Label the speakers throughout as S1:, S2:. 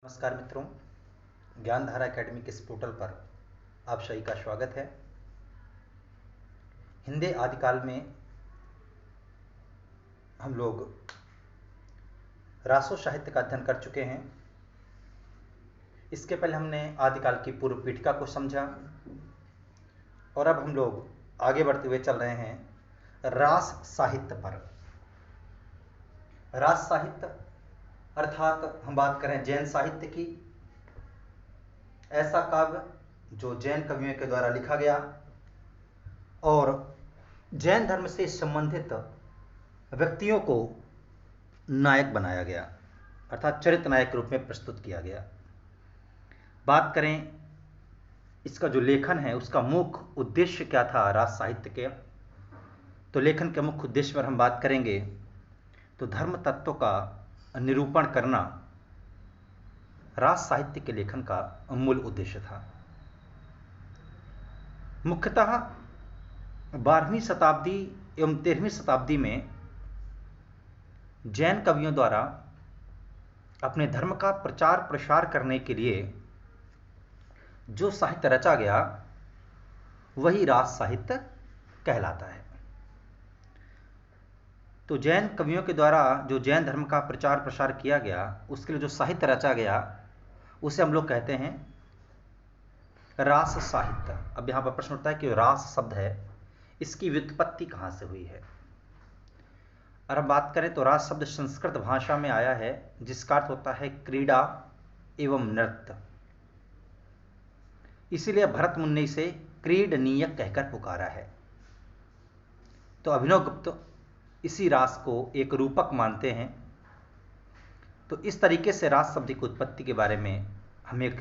S1: नमस्कार मित्रों, ज्ञानधारा एकेडमी के इस पोर्टल पर आप सभी का स्वागत है। हिंदी आदिकाल में हम लोग रासो साहित्य का अध्ययन कर चुके हैं। इसके पहले हमने आदिकाल की पूर्व पीठिका को समझा और अब हम लोग आगे बढ़ते हुए चल रहे हैं रास साहित्य पर। रास साहित्य अर्थात हम बात करें जैन साहित्य की, ऐसा काव्य जो जैन कवियों के द्वारा लिखा गया और जैन धर्म से संबंधित व्यक्तियों को नायक बनाया गया, अर्थात चरित्र नायक के रूप में प्रस्तुत किया गया। बात करें इसका जो लेखन है उसका मुख्य उद्देश्य क्या था रास साहित्य के, तो लेखन के मुख्य उद्देश्य पर हम बात करेंगे तो धर्म तत्व का निरूपण करना रास साहित्य के लेखन का मूल उद्देश्य था। मुख्यतः 12वीं शताब्दी एवं 13वीं शताब्दी में जैन कवियों द्वारा अपने धर्म का प्रचार प्रसार करने के लिए जो साहित्य रचा गया वही रास साहित्य कहलाता है। तो जैन कवियों के द्वारा जो जैन धर्म का प्रचार प्रसार किया गया उसके लिए जो साहित्य रचा गया उसे हम लोग कहते हैं रास साहित्य। अब यहां पर प्रश्न उठता है कि रास शब्द है, इसकी व्युत्पत्ति कहां से हुई है। और हम बात करें तो रास शब्द संस्कृत भाषा में आया है जिसका अर्थ होता है क्रीड़ा एवं नृत्य। इसीलिए भरत मुनि इसे क्रीडनीय कहकर पुकारा है। तो अभिनव गुप्त इसी रास को एक रूपक मानते हैं। तो इस तरीके से रास शब्द की उत्पत्ति के बारे में हमें एक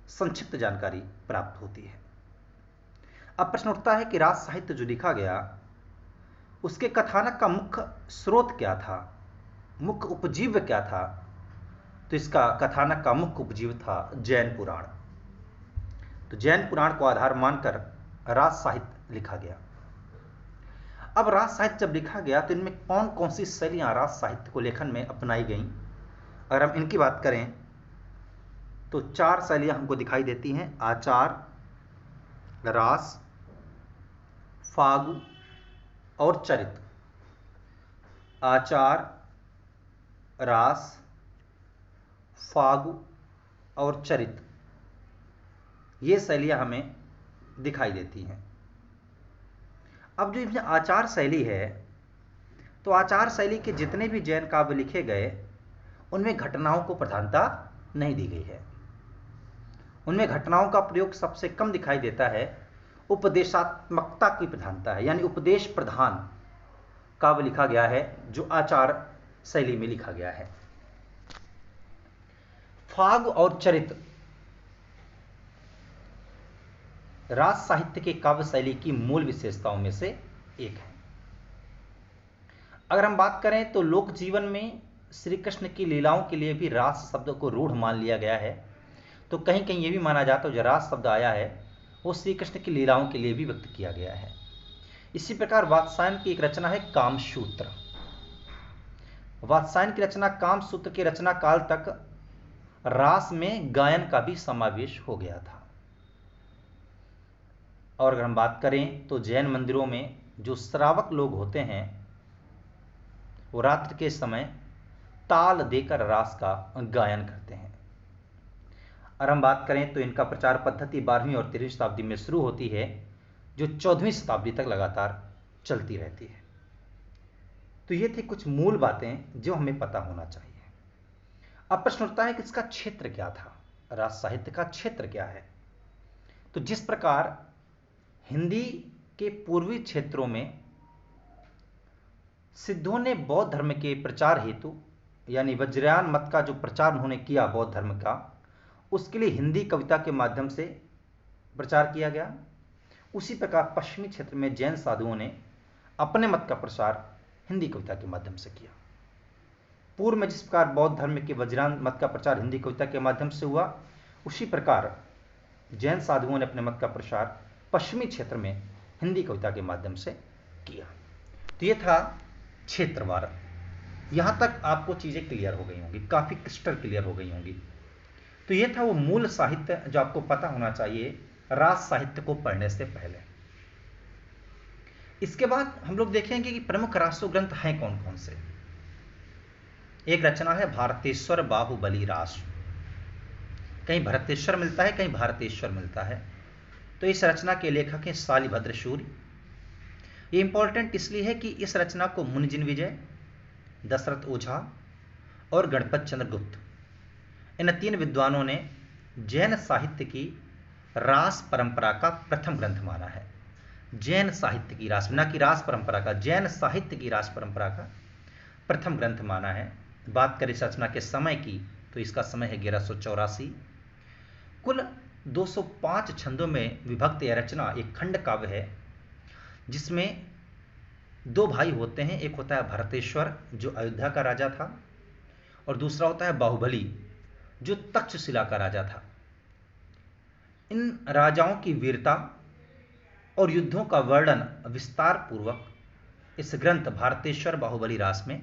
S1: संक्षिप्त जानकारी प्राप्त होती है। अब प्रश्न उठता है कि रास साहित्य जो लिखा गया उसके कथानक का मुख्य स्रोत क्या था, मुख्य उपजीव्य क्या था। तो इसका कथानक का मुख्य उपजीव्य था जैन पुराण। तो जैन पुराण को आधार मानकर रास साहित्य लिखा गया। अब रास साहित्य जब लिखा गया तो इनमें कौन कौन सी शैलियां रास साहित्य को लेखन में अपनाई गईं। अगर हम इनकी बात करें तो 4 शैलियां हमको दिखाई देती हैं: आचार, रास, फागु और चरित। आचार, रास, फागु और चरित, ये शैलियां हमें दिखाई देती हैं। अब जो इसमें आचार शैली है तो आचार शैली के जितने भी जैन काव्य लिखे गए उनमें घटनाओं को प्रधानता नहीं दी गई है। उनमें घटनाओं का प्रयोग सबसे कम दिखाई देता है, उपदेशात्मकता की प्रधानता है, यानी उपदेश प्रधान काव्य लिखा गया है जो आचार शैली में लिखा गया है। फाग और चरित रास साहित्य के काव्य शैली की मूल विशेषताओं में से एक है। अगर हम बात करें तो लोक जीवन में श्री कृष्ण की लीलाओं के लिए भी रास शब्द को रूढ़ मान लिया गया है। तो कहीं कहीं यह भी माना जाता है जो रास शब्द आया है वो श्री कृष्ण की लीलाओं के लिए भी व्यक्त किया गया है। इसी प्रकार वात्सायन की एक रचना है कामसूत्र। वात्सायन की रचना कामसूत्र की रचना काल तक रास में गायन का भी समावेश हो गया था। और अगर हम बात करें तो जैन मंदिरों में जो श्रावक लोग होते हैं वो रात्रि के समय ताल देकर रास का गायन करते हैं। और हम बात करें तो इनका प्रचार पद्धति 12वीं और 13वीं शताब्दी में शुरू होती है जो 14वीं शताब्दी तक लगातार चलती रहती है। तो ये थी कुछ मूल बातें जो हमें पता होना चाहिए। अब प्रश्न उठता है कि इसका क्षेत्र क्या था, रास साहित्य का क्षेत्र क्या है। तो जिस प्रकार हिंदी के पूर्वी क्षेत्रों में सिद्धों ने बौद्ध धर्म के प्रचार हेतु यानी वज्रयान मत का जो प्रचार उन्होंने किया बौद्ध धर्म का, उसके लिए हिंदी कविता के माध्यम से प्रचार किया गया, उसी प्रकार पश्चिमी क्षेत्र में जैन साधुओं ने अपने मत का प्रसार हिंदी कविता के माध्यम से किया। पूर्व में जिस प्रकार बौद्ध धर्म के वज्रयान मत का प्रचार हिंदी कविता के माध्यम से हुआ, उसी प्रकार जैन साधुओं ने अपने मत का प्रसार पश्चिमी क्षेत्र में हिंदी कविता के माध्यम से किया। तो यह था क्षेत्रवार। यहां तक आपको चीजें क्लियर हो गई होंगी, काफी क्रिस्टल क्लियर हो गई होंगी। तो ये था वो मूल साहित्य जो आपको पता होना चाहिए रास साहित्य को पढ़ने से पहले। इसके बाद हम लोग देखेंगे कि प्रमुख रासो ग्रंथ हैं कौन कौन से। एक रचना है भारतेश्वर बाहुबली रास। कहीं भरतेश्वर मिलता है, कहीं भारतेश्वर मिलता है। तो इस रचना के लेखक हैं शालिभद्र सूर्य। ये इंपॉर्टेंट इसलिए है कि इस रचना को मुनिजिन विजय, दशरथ ओझा और गणपत चंद्र गुप्त, इन तीन विद्वानों ने जैन साहित्य की रास परंपरा का प्रथम ग्रंथ माना है। जैन साहित्य की रास, न कि रास परंपरा का, जैन साहित्य की रास परंपरा का प्रथम ग्रंथ माना है। बात करें इस रचना के समय की तो इसका समय है 1184। कुल 205 छंदों में विभक्त यह रचना एक खंड काव्य है जिसमें दो भाई होते हैं। एक होता है भरतेश्वर जो अयोध्या का राजा था, और दूसरा होता है बाहुबली जो तक्षशिला का राजा था। इन राजाओं की वीरता और युद्धों का वर्णन विस्तार पूर्वक इस ग्रंथ भारतेश्वर बाहुबली रास में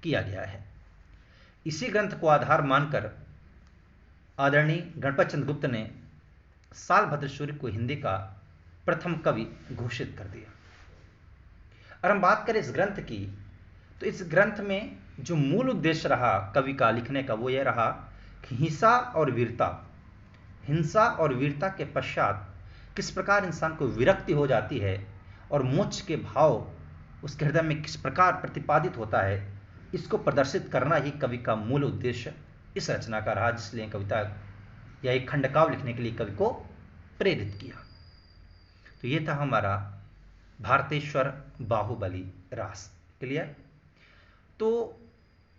S1: किया गया है। इसी ग्रंथ को आधार मानकर आदरणीय गणपत चंद्र गुप्त ने शालभद्र सूर्य को हिंदी का प्रथम कवि घोषित कर दिया। और हम बात करें इस ग्रंथ की तो इस ग्रंथ में जो मूल उद्देश्य रहा कवि का लिखने का वो यह रहा कि हिंसा और वीरता के पश्चात किस प्रकार इंसान को विरक्ति हो जाती है और मोक्ष के भाव उसके हृदय में किस प्रकार प्रतिपादित होता है, इसको प्रदर्शित करना ही कवि का मूल उद्देश्य इस रचना का रहा, जिसलिए कविता या एक खंडकाव्य लिखने के लिए कवि को प्रेरित किया। तो ये था हमारा भारतेश्वर बाहुबली रास। क्लियर। तो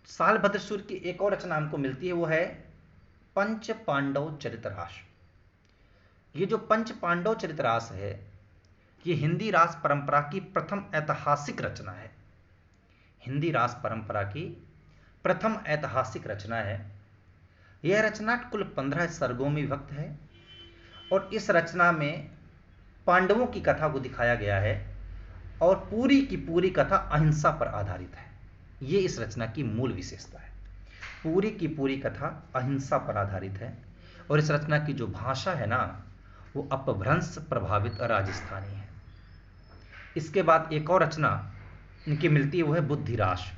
S1: शालभद्र सूर्य की एक और रचना हमको मिलती है, वो है पंच पांडव चरितरास। ये जो पंच पांडव चरितरास है ये हिंदी रास परंपरा की प्रथम ऐतिहासिक रचना है। हिंदी रास परंपरा की प्रथम ऐतिहासिक रचना है। यह रचना कुल 15 सर्गों में विभक्त है और इस रचना में पांडवों की कथा को दिखाया गया है और पूरी की पूरी कथा अहिंसा पर आधारित है। यह इस रचना की मूल विशेषता है। पूरी की पूरी कथा अहिंसा पर आधारित है और इस रचना की जो भाषा है ना वो अपभ्रंश प्रभावित राजस्थानी है। इसके बाद एक और रचना इनकी मिलती है, वो है बुद्धिरास।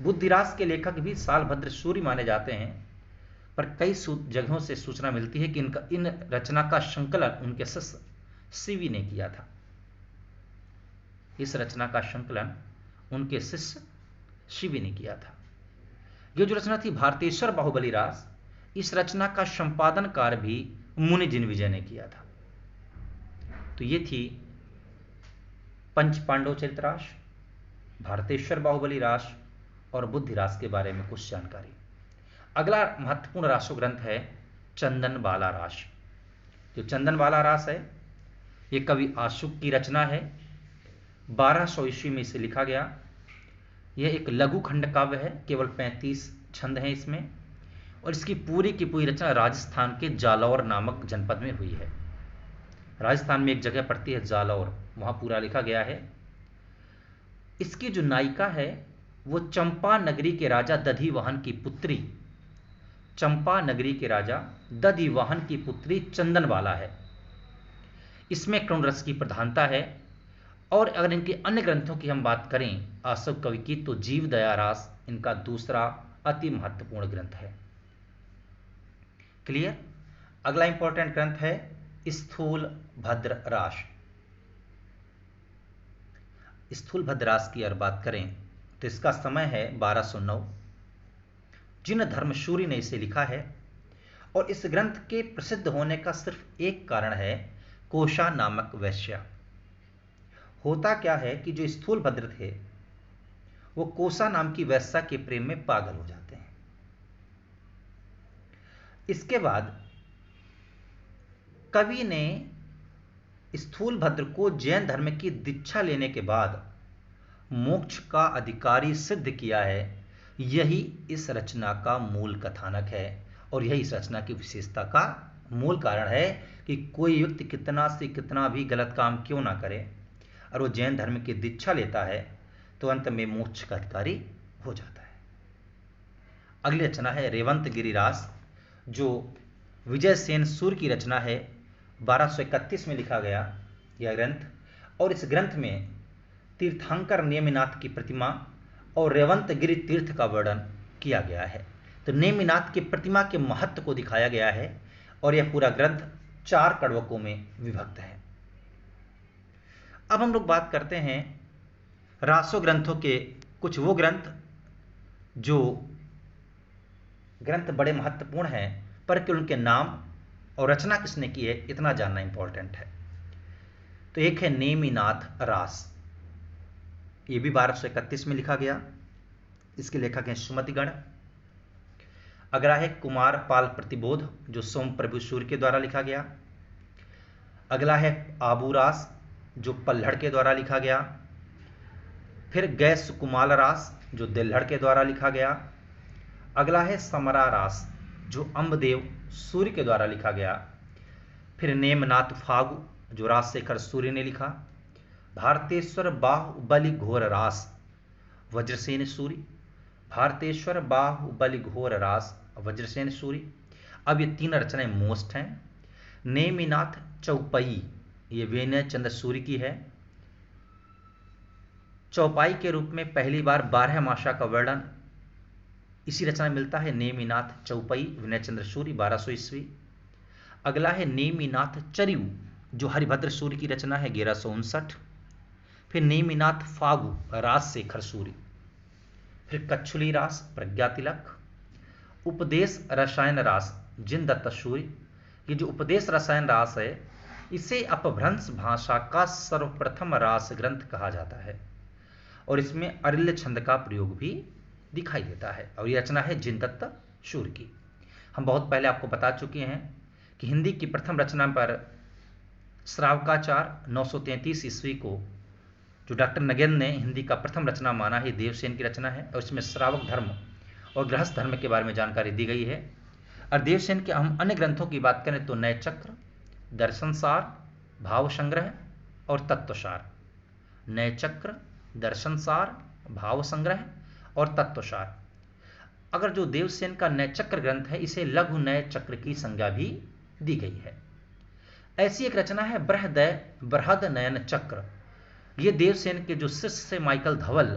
S1: बुद्धिरास के लेखक भी शालभद्र सूर्य माने जाते हैं, पर कई जगहों से सूचना मिलती है कि इन रचना का संकलन उनके शिष्य शिवी ने किया था। इस रचना का संकलन उनके शिष्य शिवी ने किया था। यह जो रचना थी भारतेश्वर बाहुबली रास, इस रचना का संपादन कार्य भी मुनिजिन विजय ने किया था। तो ये थी पंच पांडव चरितरास, भारतेश्वर बाहुबली रास और बुद्धिरास के बारे में कुछ जानकारी। अगला महत्वपूर्ण रासो ग्रंथ है चंदनबाला रास। जो चंदनबाला रास है ये कवि आशुक की रचना है। 1200 ईस्वी में इसे लिखा गया। यह एक लघु खंड काव्य है, केवल 35 छंद हैं इसमें, और इसकी पूरी की पूरी रचना राजस्थान के जालौर नामक जनपद में हुई है। राजस्थान में एक जगह पड़ती है जालौर, वहां पूरा लिखा गया है। इसकी जो नायिका है वो चंपा नगरी के राजा दधिवाहन की पुत्री, चंपा नगरी के राजा दधिवाहन की पुत्री चंदनबाला है। इसमें करुण रस की प्रधानता है। और अगर इनके अन्य ग्रंथों की हम बात करें आशुक कवि की तो जीव दया रास इनका दूसरा अति महत्वपूर्ण ग्रंथ है। क्लियर। अगला इंपॉर्टेंट ग्रंथ है स्थूल भद्र रास। स्थूल भद्र रास की अगर बात करें तो इसका समय है 1209। जिन धर्मशूरी ने इसे लिखा है और इस ग्रंथ के प्रसिद्ध होने का सिर्फ एक कारण है कोशा नामक वैश्या। होता क्या है कि जो स्थूल भद्र थे वो कोसा नाम की वैश्या के प्रेम में पागल हो जाते हैं। इसके बाद कवि ने स्थूल भद्र को जैन धर्म की दीक्षा लेने के बाद मोक्ष का अधिकारी सिद्ध किया है। यही इस रचना का मूल कथानक है और यही इस रचना की विशेषता का मूल कारण है कि कोई व्यक्ति कितना से कितना भी गलत काम क्यों ना करे और वो जैन धर्म की दीक्षा लेता है तो अंत में मोक्ष का अधिकारी हो जाता है। अगली रचना है रेवंत गिरिरास। जो विजय सेन सूर्य की रचना है, 1231 में लिखा गया यह ग्रंथ। और इस ग्रंथ में तीर्थंकर नेमिनाथ की प्रतिमा और रेवंतगिरि तीर्थ का वर्णन किया गया है। तो नेमिनाथ की प्रतिमा के महत्व को दिखाया गया है और यह पूरा ग्रंथ 4 कड़वकों में विभक्त है। अब हम लोग बात करते हैं रासो ग्रंथों के कुछ वो ग्रंथ जो ग्रंथ बड़े महत्वपूर्ण हैं, पर कि उनके नाम और रचना किसने की है इतना जानना इंपॉर्टेंट है। तो एक है नेमिनाथ रास, ये भी 1231 में लिखा गया। इसके लेखक हैं सुमतिगण। अगला है कुमार पाल प्रतिबोध, जो सोम प्रभु सूर्य के द्वारा लिखा गया। अगला है आबूरास, जो पल्हड़ के द्वारा लिखा गया। फिर गैस कुमाल रास, जो दिल्हड़ के द्वारा लिखा गया। अगला है समरा रास, जो अम्बदेव सूर्य के द्वारा लिखा गया। फिर नेमनाथ फागु, जो राजशेखर सूर्य ने लिखा। भारतेश्वर बाहुबलि घोर रास, वज्रसेन सूर्य। भारतेश्वर बाहुबलि घोर रास, वज्रसेन सूर्य। अब ये 3 रचनाएं मोस्ट हैं। नेमिनाथ चौपाई, ये विनय चंद्र सूर्य की है। चौपाई के रूप में पहली बार 12 मासा का वर्णन इसी रचना में मिलता है। नेमिनाथ चौपाई, विनय चंद्र सूर्य, 1200 ईस्वी। अगला है नेमिनाथ चरियु, जो हरिभद्र सूर्य की रचना है, 1159। फिर नेमिनाथ फागु, राजशेखर सूर्य। फिर कच्छुली रास, प्रज्ञा तिलक। उपदेश रसायन रास, जिनदत्त सूर्य। ये जो उपदेश रसायन रास है, इसे अपभ्रंश भाषा का सर्वप्रथम रास ग्रंथ कहा जाता है और इसमें अरिल्य छंद का प्रयोग भी दिखाई देता है। और यह रचना है जिनदत्त सूर्य की। हम बहुत पहले आपको बता चुके हैं कि हिंदी की प्रथम रचना पर श्रावकाचार 933 ईस्वी को, जो डॉक्टर नगेंद्र ने हिंदी का प्रथम रचना माना है, देवसेन की रचना है और इसमें श्रावक धर्म और गृहस्थ धर्म के बारे में जानकारी दी गई है। और देवसेन के हम अन्य ग्रंथों की बात करें तो नय चक्र, दर्शन सार, भाव संग्रह और तत्वसार। नय चक्र, दर्शन सार, भाव संग्रह और तत्वसार। अगर जो देवसेन का नय चक्र ग्रंथ है, इसे लघु नय चक्र की संज्ञा भी दी गई है। ऐसी एक रचना है बृहद नयन चक्र। ये देवसेन के जो शिष्य से माइकल धवल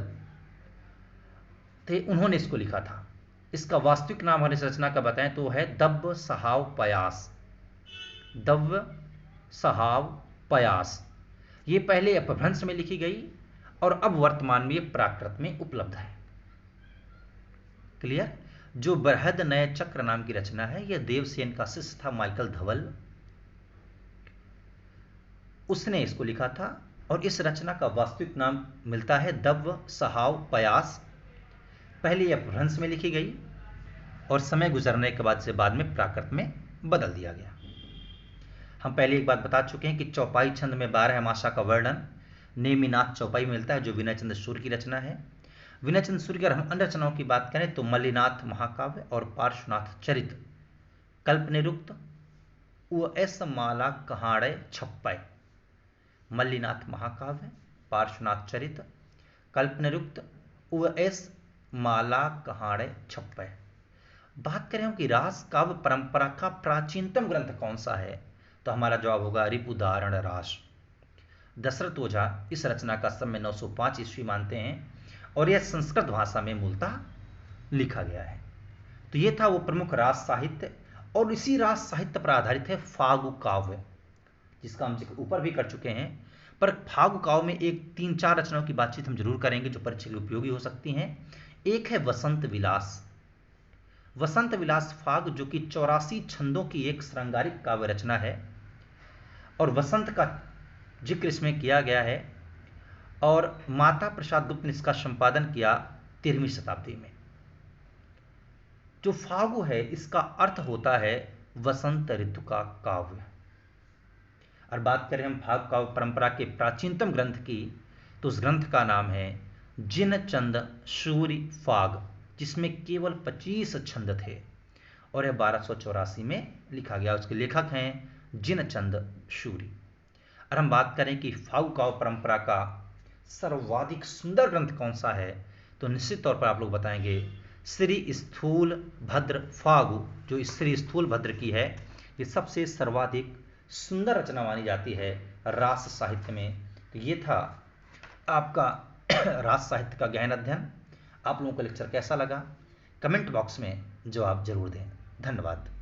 S1: थे, उन्होंने इसको लिखा था। इसका वास्तविक नाम हमारे इस रचना का बताएं तो है दव्य सहाव पयास। दव्य सहाव पयास। ये पहले अपभ्रंश में लिखी गई और अब वर्तमान में ये प्राकृत में उपलब्ध है। क्लियर? जो बृहद नय चक्र नाम की रचना है, यह देवसेन का शिष्य था माइकल धवल, उसने इसको लिखा था और इस रचना का वास्तविक नाम मिलता है दव्य सहाव पयास। पहले यह अपभ्रंश में लिखी गई और समय गुजरने के बाद से बाद में प्राकृत में बदल दिया गया। हम पहले एक बात बता चुके हैं कि चौपाई छंद में 12 मासा का वर्णन नेमिनाथ चौपाई में मिलता है, जो विनय चंद्र सूर्य की रचना है। विनय चंद्र सूर्य की अगर हम अन्य रचनाओं की बात करें तो मल्लिनाथ महाकाव्य और पार्श्वनाथ चरित, कल्पनिरुक्त, उस माला कहाड़े छप्पय। मल्लिनाथ महाकाव्य, पार्श्वनाथ चरित, कल्पनिरुक्त, उस माला कहाड़े छप्पय। बात करें हम कि रास काव्य परंपरा का प्राचीनतम ग्रंथ कौन सा है, तो हमारा जवाब होगा रिपुदारण रास। दशरथ ओझा इस रचना का समय 905 ईस्वी मानते हैं और यह संस्कृत भाषा में मूलतः लिखा गया है। तो यह था वो प्रमुख रास साहित्य, और इसी रास साहित्य पर आधारित है फागु काव्य, जिसका हम जिक्र ऊपर भी कर चुके हैं। पर फागु काव्य में एक 3-4 रचनाओं की बातचीत हम जरूर करेंगे जो परीक्षा के लिए उपयोगी हो सकती हैं। एक है वसंत विलास। वसंत विलास फाग, जो कि 84 छंदों की एक श्रृंगारिक काव्य रचना है और वसंत का जिक्र इसमें किया गया है और माता प्रसाद गुप्त ने इसका संपादन किया 13वीं शताब्दी में। जो फागु है, इसका अर्थ होता है वसंत ऋतु का काव्य। और बात करें हम फाग काव्य परंपरा के प्राचीनतम ग्रंथ की, तो उस ग्रंथ का नाम है जिनचंद सूरि फाग, जिसमें केवल 25 छंद थे और यह 1284 में लिखा गया। उसके लेखक हैं जिनचंद सूरि। और हम बात करें कि फागु काव्य परंपरा का सर्वाधिक सुंदर ग्रंथ कौन सा है, तो निश्चित तौर पर आप लोग बताएंगे श्री स्थूल भद्र फागु, जो श्री स्थूल भद्र की है, ये सबसे सर्वाधिक सुंदर रचना मानी जाती है रास साहित्य में। तो ये था आपका रास साहित्य का गहन अध्ययन। आप लोगों को लेक्चर कैसा लगा कमेंट बॉक्स में जवाब जरूर दें। धन्यवाद।